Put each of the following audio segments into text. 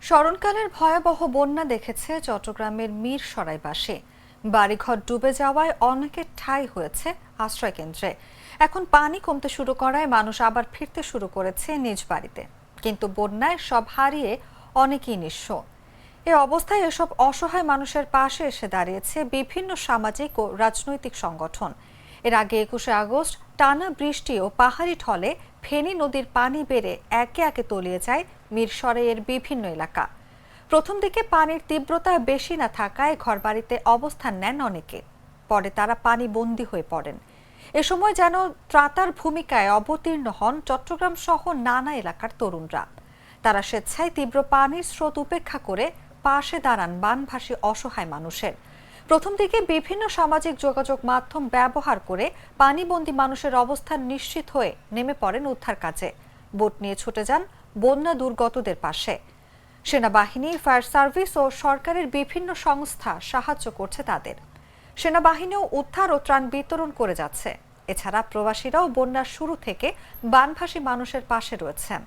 স্মরণকালের ভয়াবহ বন্যা দেখেছে চট্টগ্রামের মিরসরাইবাসী। বাড়িঘর ডুবে যাওয়ায় অনেকের ঠাঁই হয়েছে আশ্রয়কেন্দ্রে। এখন পানি কমতে শুরু করায় মানুষ আবার ফিরতে শুরু করেছে নিজ বাড়িতে, কিন্তু বন্যায় সব হারিয়ে অনেকেই নিঃস্ব। এ অবস্থায় এসব অসহায় মানুষের পাশে এসে দাঁড়িয়েছে বিভিন্ন সামাজিক ও রাজনৈতিক সংগঠন। এর আগে 21শে আগস্ট টানা বৃষ্টি ও পাহাড়ি ঢলে ফেনী নদীর পানি বেড়ে একে একে তলিয়ে যায় মিরসরাইয়ের বিভিন্ন এলাকা। প্রথম দিকে পানির তীব্রতা বেশি না থাকায় ঘরবাড়িতে অবস্থান নেন অনেকে, পরে তারা পানি বন্দী হয়ে পড়েন। এ সময় যেন ত্রাতার ভূমিকায় অবতীর্ণ হন চট্টগ্রাম সহ নানা এলাকার তরুণরা। তারা স্বেচ্ছায় তীব্র পানির স্রোত উপেক্ষা করে পাশে দাঁড়ান বানভাসী অসহায় মানুষের। প্রথম দিকে বিভিন্ন সামাজিক যোগাযোগ মাধ্যম ব্যবহার করে পানিবন্দী মানুষের অবস্থান নিশ্চিত হয়ে নেমে পড়েন উদ্ধার কাজে। বোট নিয়ে ছুটে যান বন্যা দুর্গতদের পাশে। সেনাবাহিনী, ফায়ার সার্ভিস ও সরকারের বিভিন্ন সংস্থা সাহায্য করছে তাদের। সেনাবাহিনীও উদ্ধার ও ত্রাণ বিতরণ করে যাচ্ছে। এছাড়া প্রবাসীরাও বন্যার শুরু থেকে বানভাসী মানুষের পাশে রয়েছেন।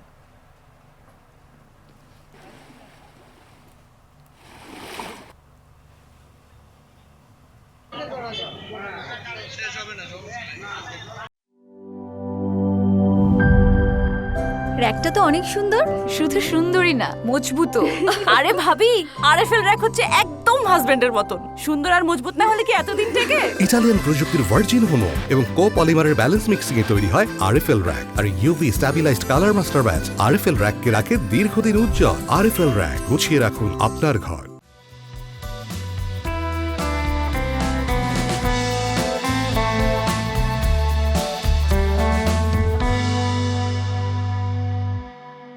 র‍্যাকটা তো অনেক সুন্দর। শুধু সুন্দরই না, মজবুত। আরে ভাবি, আরএফএল র‍্যাক হচ্ছে একদম হাজবেন্ডের মতন। সুন্দর আর মজবুত না হলে কি এতদিন থেকে? ইতালিয়ান প্রযুক্তির ভার্জিন হোমো এবং কোপলিমারের ব্যালেন্স মিক্সিং এ তৈরি হয় আরএফএল র‍্যাক। আর UV stabilised colour master batch RFL র‍্যাককে রাখে দীর্ঘদিন উজ্জ্বল। আরএফএল র‍্যাক, গুছিয়ে রাখুন আপনার ঘর।